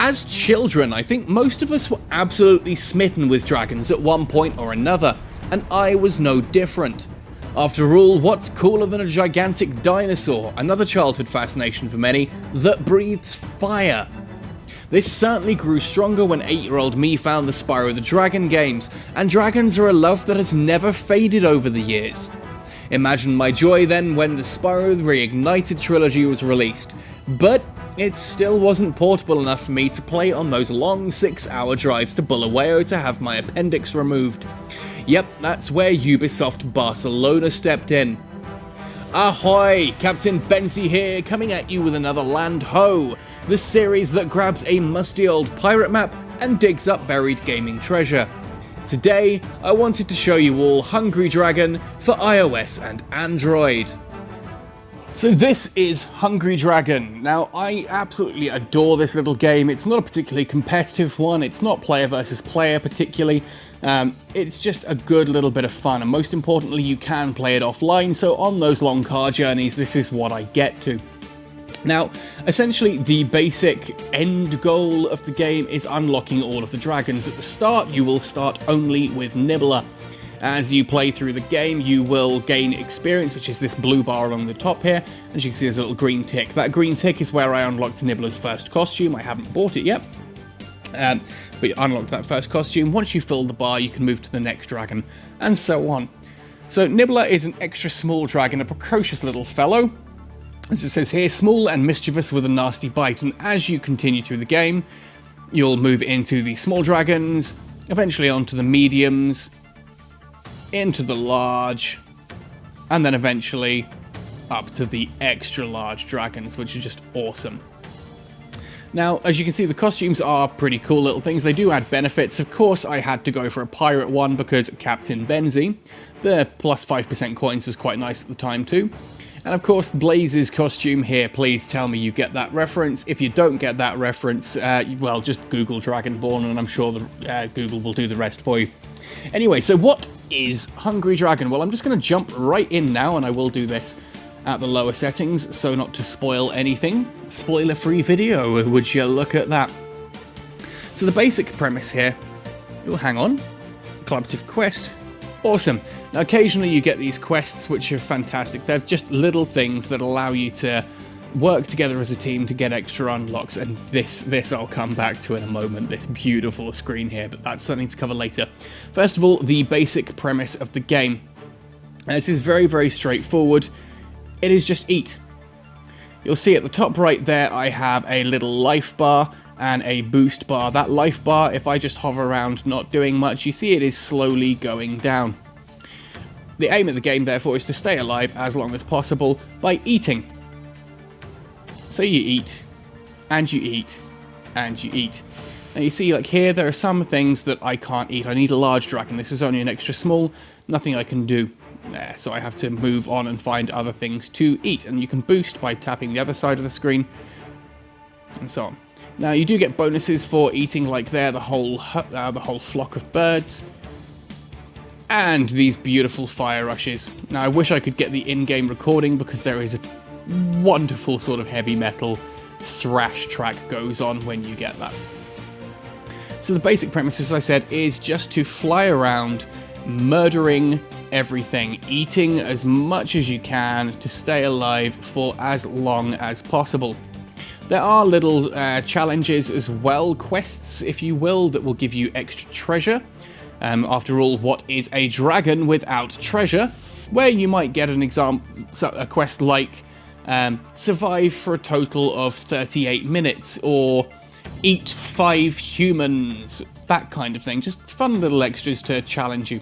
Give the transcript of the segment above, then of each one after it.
As children, I think most of us were absolutely smitten with dragons at one point or another, and I was no different. After all, what's cooler than a gigantic dinosaur, another childhood fascination for many, that breathes fire? This certainly grew stronger when 8-year-old me found the Spyro the Dragon games, and dragons are a love that has never faded over the years. Imagine my joy then when the Spyro the Reignited trilogy was released, but it still wasn't portable enough for me to play on those long 6-hour drives to Bulawayo to have my appendix removed. Yep, that's where Ubisoft Barcelona stepped in. Ahoy! Captain Benzie here, coming at you with another Land Ho, the series that grabs a musty old pirate map and digs up buried gaming treasure. Today, I wanted to show you all Hungry Dragon for iOS and Android. So this is Hungry Dragon. Now, I absolutely adore this little game. It's not a particularly competitive one, it's not player versus player particularly. It's just a good little bit of fun, and most importantly, you can play it offline, so on those long car journeys, this is what I get to. Now, essentially, the basic end goal of the game is unlocking all of the dragons. At the start, you will start only with Nibbler. As you play through the game, you will gain experience, which is this blue bar along the top here. As you can see, there's a little green tick. That green tick is where I unlocked Nibbler's first costume. I haven't bought it yet. But you unlock that first costume. Once you fill the bar, you can move to the next dragon, and so on. So Nibbler is an extra small dragon, a precocious little fellow. As it says here, small and mischievous with a nasty bite, and as you continue through the game, you'll move into the small dragons, eventually onto the mediums, into the large, and then eventually up to the extra large dragons, which are just awesome. Now, as you can see, the costumes are pretty cool little things. They do add benefits. Of course, I had to go for a pirate one because Captain Benzie, the plus 5% coins, was quite nice at the time too. And of course, Blaze's costume here, please tell me you get that reference. If you don't get that reference, well, just Google Dragonborn and I'm sure Google will do the rest for you. Anyway, so what is Hungry Dragon? Well, I'm just going to jump right in now, and I will do this at the lower settings, so not to spoil anything. Spoiler-free video, would you look at that? So the basic premise here, oh, hang on, collaborative quest, awesome. Now occasionally you get these quests which are fantastic. They're just little things that allow you to work together as a team to get extra unlocks, and this I'll come back to in a moment, this beautiful screen here, but that's something to cover later. First of all, the basic premise of the game. This is very, very straightforward. It is just eat. You'll see at the top right there I have a little life bar and a boost bar. That life bar, if I just hover around not doing much, you see it is slowly going down. The aim of the game, therefore, is to stay alive as long as possible by eating. So you eat, and you eat, and you eat. Now you see, like here, there are some things that I can't eat. I need a large dragon. This is only an extra small, nothing I can do. So I have to move on and find other things to eat. And you can boost by tapping the other side of the screen, and so on. Now you do get bonuses for eating, like there, the whole flock of birds. And these beautiful fire rushes. Now I wish I could get the in-game recording because there is a wonderful sort of heavy metal thrash track goes on when you get that. So the basic premise, as I said, is just to fly around, murdering everything, eating as much as you can to stay alive for as long as possible. There are little challenges as well, quests if you will, that will give you extra treasure. After all, what is a dragon without treasure? Where you might get an a quest like survive for a total of 38 minutes, or eat 5 humans, that kind of thing. Just fun little extras to challenge you.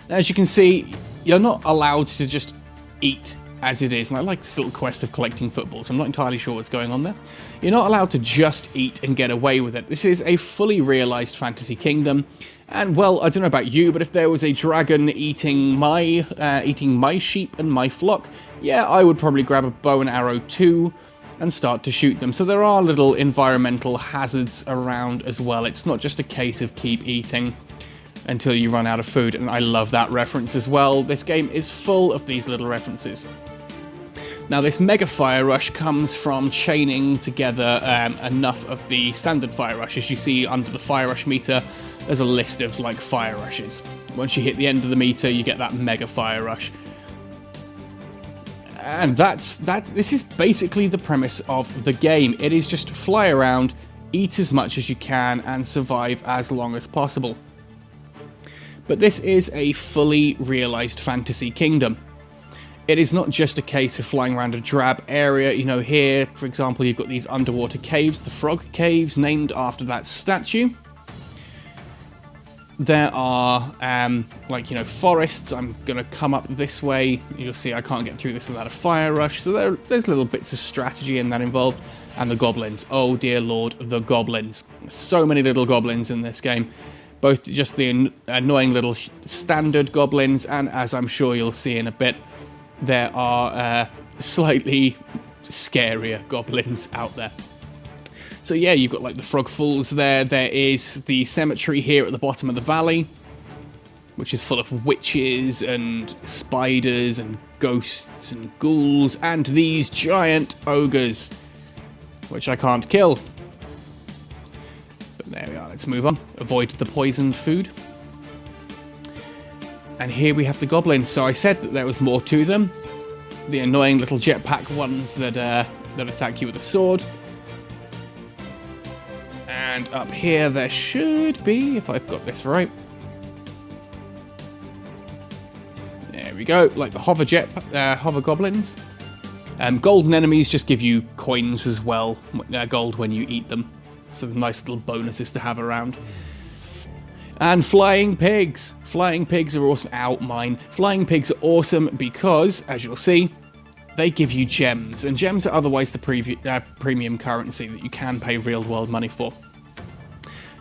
As you can see, you're not allowed to just eat as it is, and I like this little quest of collecting footballs. I'm not entirely sure what's going on there. You're not allowed to just eat and get away with it. This is a fully realised fantasy kingdom, and well, I don't know about you, but if there was a dragon eating my sheep and my flock, yeah, I would probably grab a bow and arrow too and start to shoot them. So there are little environmental hazards around as well. It's not just a case of keep eating until you run out of food, and I love that reference as well. This game is full of these little references. Now, this mega fire rush comes from chaining together enough of the standard fire rush. As you see under the fire rush meter, there's a list of like fire rushes. Once you hit the end of the meter, you get that mega fire rush. And this is basically the premise of the game. It is just fly around, eat as much as you can, and survive as long as possible. But this is a fully realized fantasy kingdom. It is not just a case of flying around a drab area. You know, here, for example, you've got these underwater caves, the frog caves, named after that statue. There are, forests. I'm going to come up this way. You'll see I can't get through this without a fire rush. So there's little bits of strategy in that involved. And the goblins. Oh, dear lord, the goblins. So many little goblins in this game. Both just the annoying little standard goblins, and as I'm sure you'll see in a bit, there are slightly scarier goblins out there. So yeah, you've got like the frog fools there. There is the cemetery here at the bottom of the valley, which is full of witches and spiders and ghosts and ghouls and these giant ogres, which I can't kill. But there we are, let's move on. Avoid the poisoned food. And here we have the goblins. So I said that there was more to them. The annoying little jetpack ones that attack you with a sword. And up here there should be, if I've got this right. There we go, like the hover goblins. Golden enemies just give you coins as well, gold when you eat them. So the nice little bonuses to have around. And flying pigs. Flying pigs are awesome. Ow, mine. Flying pigs are awesome because, as you'll see, they give you gems. And gems are otherwise the premium currency that you can pay real world money for.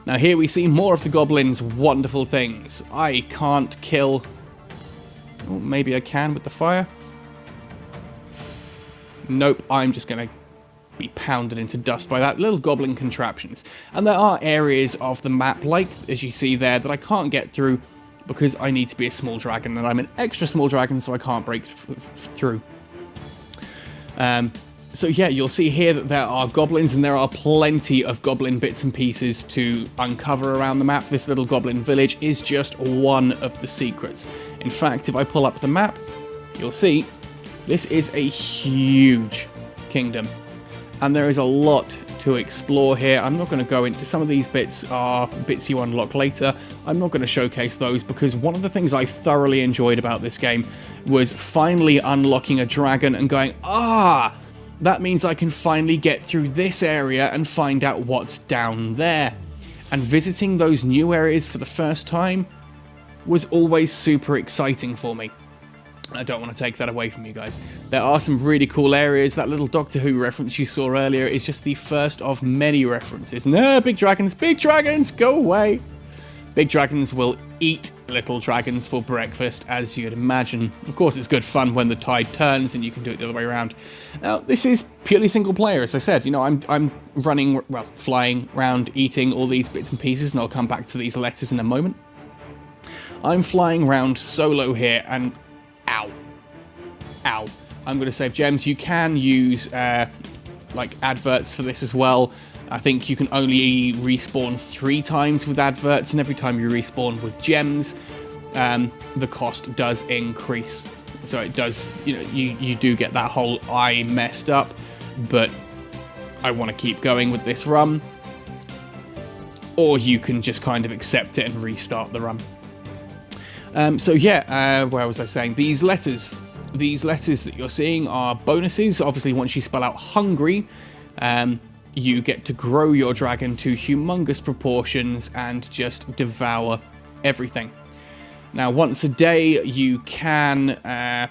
Now here we see more of the goblins' wonderful things. I can't kill... Oh, maybe I can with the fire. Nope, I'm just going to be pounded into dust by that. Little goblin contraptions. And there are areas of the map, like as you see there, that I can't get through because I need to be a small dragon, and I'm an extra small dragon, so I can't break through. So yeah, you'll see here that there are goblins, and there are plenty of goblin bits and pieces to uncover around the map. This little goblin village is just one of the secrets. In fact, if I pull up the map, you'll see this is a huge kingdom. And there is a lot to explore here. I'm not going to go into some of these bits are bits you unlock later. I'm not going to showcase those because one of the things I thoroughly enjoyed about this game was finally unlocking a dragon and going, that means I can finally get through this area and find out what's down there. And visiting those new areas for the first time was always super exciting for me. I don't want to take that away from you guys. There are some really cool areas. That little Doctor Who reference you saw earlier is just the first of many references. No, big dragons, go away. Big dragons will eat little dragons for breakfast, as you'd imagine. Of course, it's good fun when the tide turns and you can do it the other way around. Now, this is purely single player, as I said. You know, I'm running, well, flying around, eating all these bits and pieces, and I'll come back to these letters in a moment. I'm flying around solo here, and ow. I'm going to save gems. You can use, like, adverts for this as well. I think you can only respawn 3 times with adverts, and every time you respawn with gems, the cost does increase. So it does, you know, you do get that whole I messed up, but I want to keep going with this run. Or you can just kind of accept it and restart the run. So yeah, where was I saying? These letters that you're seeing are bonuses. Obviously, once you spell out hungry, you get to grow your dragon to humongous proportions and just devour everything. Now, once a day, you can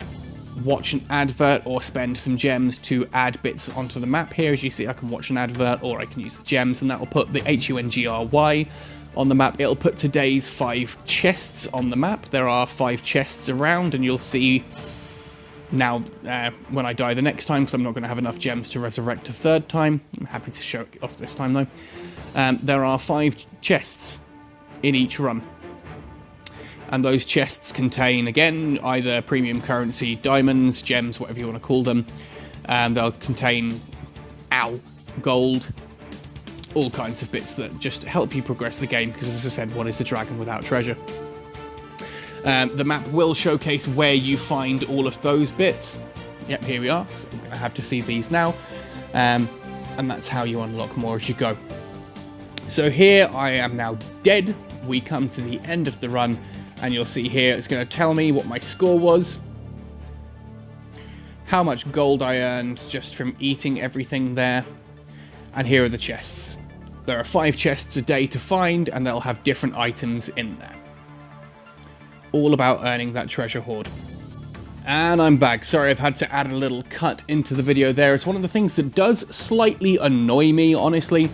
watch an advert or spend some gems to add bits onto the map here. As you see, I can watch an advert or I can use the gems, and that will put the HUNGRY on the map. It'll put today's 5 chests on the map. There are 5 chests around, and you'll see now when I die the next time, because I'm not going to have enough gems to resurrect a 3rd time. I'm happy to show it off this time, though. There are 5 chests in each run. And those chests contain, again, either premium currency, diamonds, gems, whatever you want to call them. They'll contain, gold, all kinds of bits that just help you progress the game, because as I said, what is a dragon without treasure? The map will showcase where you find all of those bits. Yep, here we are. So we're going to have to see these now. And that's how you unlock more as you go. So here I am now dead. We come to the end of the run, and you'll see here it's going to tell me what my score was, how much gold I earned just from eating everything there, and here are the chests. There are 5 chests a day to find, and they'll have different items in there. All about earning that treasure hoard. And I'm back. Sorry, I've had to add a little cut into the video there. It's one of the things that does slightly annoy me, honestly,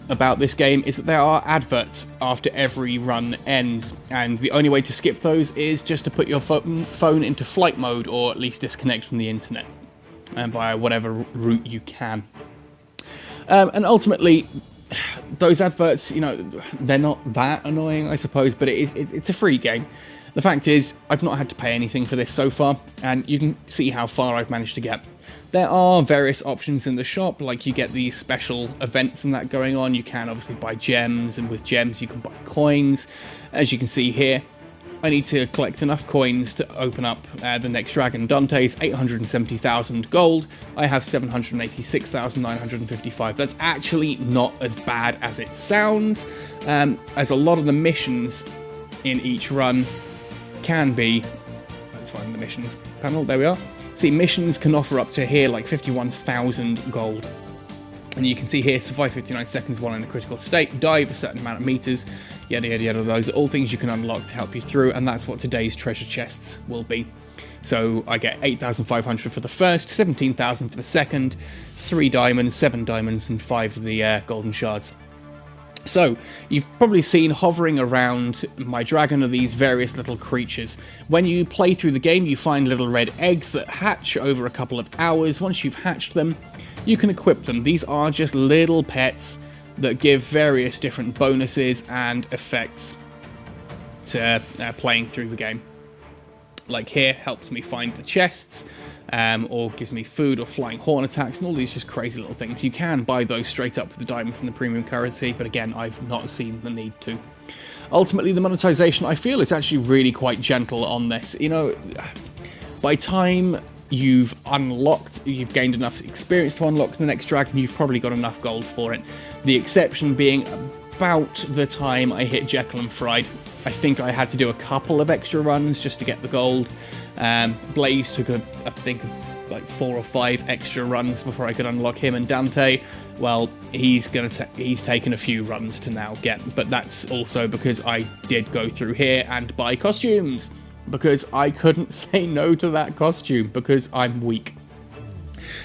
about this game, is that there are adverts after every run ends, and the only way to skip those is just to put your phone into flight mode, or at least disconnect from the internet via whatever route you can. And ultimately, those adverts, you know, they're not that annoying, I suppose, but it's a free game. The fact is, I've not had to pay anything for this so far, and you can see how far I've managed to get. There are various options in the shop, like you get these special events and that going on. You can obviously buy gems, and with gems you can buy coins. As you can see here, I need to collect enough coins to open up the next dragon. Dante's 870,000 gold. I have 786,955. That's actually not as bad as it sounds, as a lot of the missions in each run can be. Let's find the missions panel. There we are. See, missions can offer up to here like 51,000 gold. And you can see here, survive 59 seconds while in a critical state, dive a certain amount of meters, yada yada yada. Those are all things you can unlock to help you through, and that's what today's treasure chests will be. So I get 8,500 for the first, 17,000 for the second, 3 diamonds, 7 diamonds, and 5 of the golden shards. So, you've probably seen hovering around my dragon are these various little creatures. When you play through the game, you find little red eggs that hatch over a couple of hours. Once you've hatched them, you can equip them. These are just little pets that give various different bonuses and effects to playing through the game. Like here, helps me find the chests, or gives me food or flying horn attacks, and all these just crazy little things. You can buy those straight up with the diamonds and the premium currency, but again, I've not seen the need to. Ultimately, the monetization, I feel, is actually really quite gentle on this. You know, by time you've gained enough experience to unlock the next dragon, you've probably got enough gold for it. The exception being about the time I hit Jekyll and Fried. I think I had to do a couple of extra runs just to get the gold. Blaze took, I think, like 4 or 5 extra runs before I could unlock him, and Dante, well, he's taken a few runs to now get, but that's also because I did go through here and buy costumes, because I couldn't say no to that costume, because I'm weak.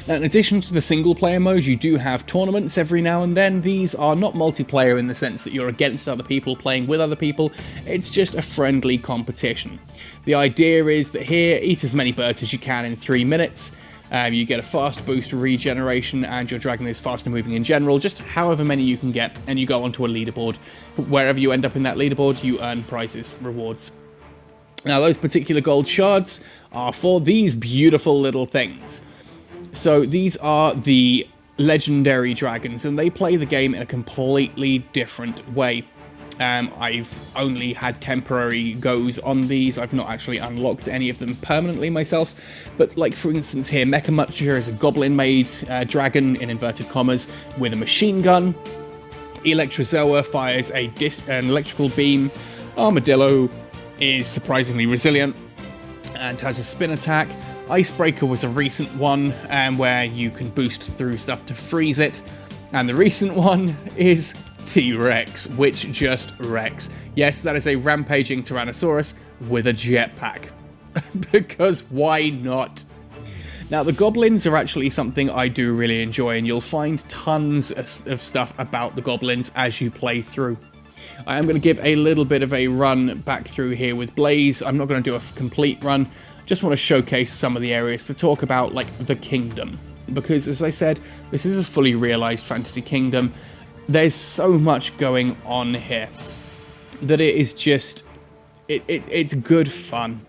Now, in addition to the single-player mode, you do have tournaments every now and then. These are not multiplayer in the sense that you're against other people playing with other people. It's just a friendly competition. The idea is that here, eat as many birds as you can in 3 minutes. You get a fast boost regeneration, and your dragon is faster moving in general, just however many you can get, and you go onto a leaderboard. Wherever you end up in that leaderboard, you earn prizes, rewards. Now, those particular gold shards are for these beautiful little things. So these are the legendary dragons, and they play the game in a completely different way. I've only had temporary goes on these. I've not actually unlocked any of them permanently myself. But like, for instance, here, Mecha Mutcher is a goblin-made dragon, in inverted commas, with a machine gun. Electrozoa fires an electrical beam. Armadillo is surprisingly resilient and has a spin attack. Icebreaker was a recent one, where you can boost through stuff to freeze it. And the recent one is T-Rex, which just wrecks. Yes, that is a rampaging Tyrannosaurus with a jetpack. Because why not? Now, the goblins are actually something I do really enjoy, and you'll find tons of stuff about the goblins as you play through. I am going to give a little bit of a run back through here with Blaze. I'm not going to do a complete run. Just want to showcase some of the areas to talk about, like the kingdom. Because, as I said, this is a fully realised fantasy kingdom. There's so much going on here that it is just... It's good fun.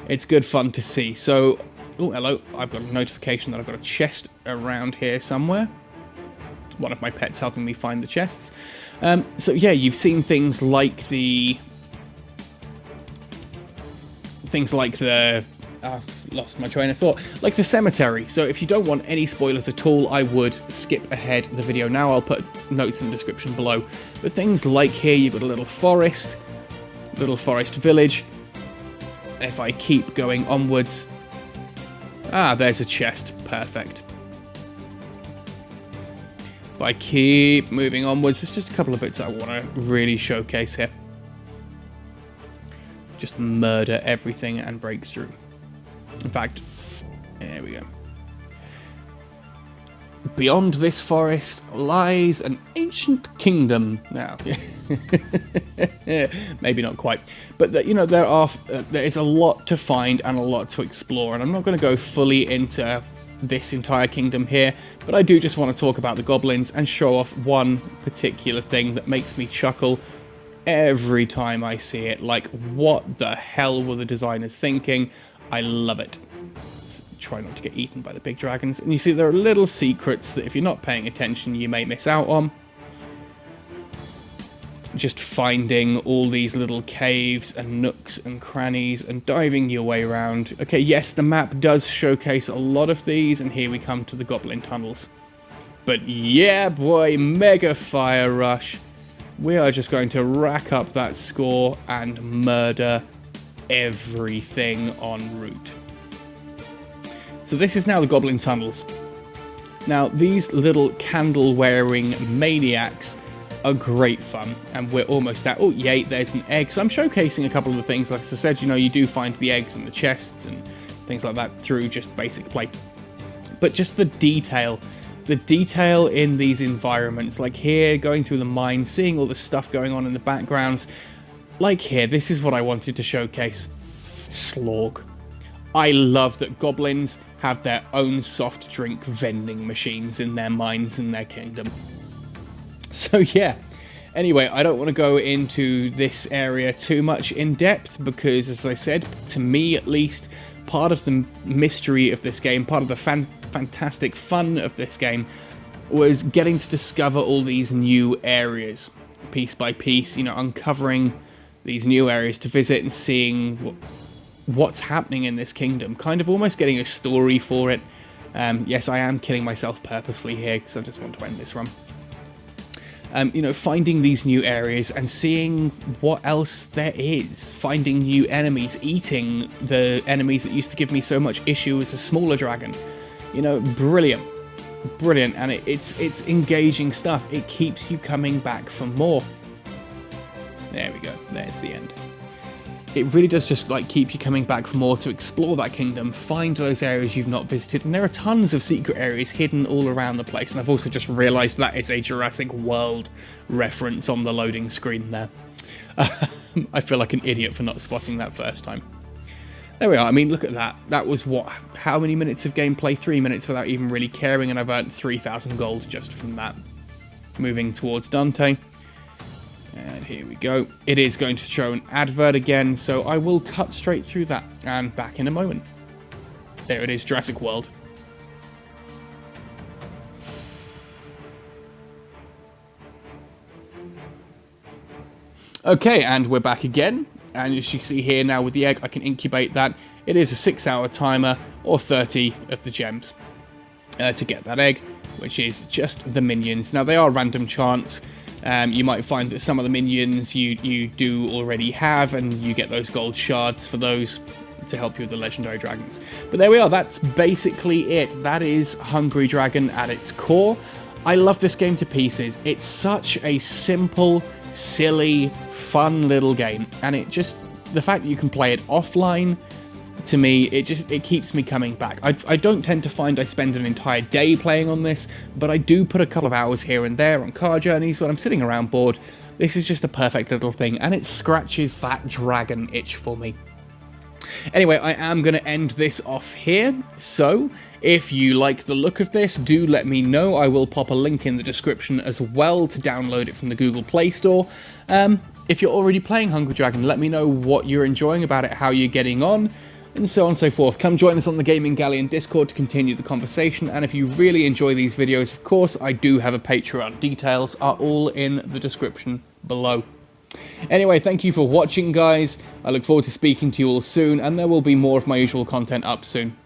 It's good fun to see. So, Oh, hello. I've got a notification that I've got a chest around here somewhere. One of my pets helping me find the chests. So yeah, you've seen things like the... I've lost my train of thought. Like the cemetery. So if you don't want any spoilers at all, I would skip ahead the video now. I'll put notes in the description below. But things like here, you've got a little forest village. If I keep going onwards... Ah, there's a chest. Perfect. If I keep moving onwards, there's just a couple of bits I want to really showcase here. Just murder everything and break through. In fact, there we go. Beyond this forest lies an ancient kingdom. Now, maybe not quite, but you know there is a lot to find and a lot to explore, and I'm not going to go fully into this entire kingdom here, but I do just want to talk about the goblins and show off one particular thing that makes me chuckle every time I see it. Like, what the hell were the designers thinking? I love it. Let's try not to get eaten by the big dragons. And you see there are little secrets that if you're not paying attention you may miss out on. Just finding all these little caves and nooks and crannies and diving your way around. Okay, yes, the map does showcase a lot of these, and here we come to the goblin tunnels. But yeah, boy, mega fire rush. We are just going to rack up that score and murder everything en route. So this is now the goblin tunnels. Now, these little candle-wearing maniacs are great fun, and we're almost at... Oh, yay, there's an egg. So I'm showcasing a couple of the things. Like I said, you know, you do find the eggs and the chests and things like that through just basic play. But just the detail in these environments, like here, going through the mine, seeing all the stuff going on in the backgrounds. Like here, this is what I wanted to showcase. Slorg. I love that goblins have their own soft drink vending machines in their mines in their kingdom. So yeah, anyway, I don't want to go into this area too much in depth because, as I said, to me at least, part of the mystery of this game, part of the fantastic fun of this game, was getting to discover all these new areas, piece by piece, you know, uncovering these new areas to visit and seeing what's happening in this kingdom, kind of almost getting a story for it. Yes, I am killing myself purposefully here because I just want to end this run. You know, finding these new areas and seeing what else there is. Finding new enemies, eating the enemies that used to give me so much issue as a smaller dragon. You know, brilliant. Brilliant, and it's engaging stuff. It keeps you coming back for more. There we go, there's the end. It really does just like keep you coming back for more to explore that kingdom, find those areas you've not visited, and there are tons of secret areas hidden all around the place, and I've also just realised that is a Jurassic World reference on the loading screen there. I feel like an idiot for not spotting that first time. There we are. I mean, look at that. That was what? How many minutes of gameplay? 3 minutes without even really caring, and I've earned 3,000 gold just from that. Moving towards Dante. And here we go. It is going to show an advert again, so I will cut straight through that and back in a moment. There it is, Jurassic World. Okay, and we're back again. And as you see here now with the egg, I can incubate that. It is a 6-hour timer, or 30 of the gems, to get that egg, which is just the minions. Now, they are random chance. You might find that some of the minions you do already have, and you get those gold shards for those to help you with the legendary dragons. But there we are, that's basically it. That is Hungry Dragon at its core. I love this game to pieces. It's such a simple, silly, fun little game, and it just, the fact that you can play it offline, to me, it keeps me coming back. I don't tend to find I spend an entire day playing on this, but I do put a couple of hours here and there on car journeys when I'm sitting around bored. This is just a perfect little thing, and it scratches that dragon itch for me. Anyway, I am going to end this off here, so if you like the look of this, do let me know. I will pop a link in the description as well to download it from the Google Play Store. If you're already playing Hungry Dragon, let me know what you're enjoying about it, how you're getting on. and so on and so forth. Come join us on the Gaming Galleon Discord to continue the conversation, and if you really enjoy these videos, of course, I do have a Patreon. Details are all in the description below. Anyway, thank you for watching, guys. I look forward to speaking to you all soon, and there will be more of my usual content up soon.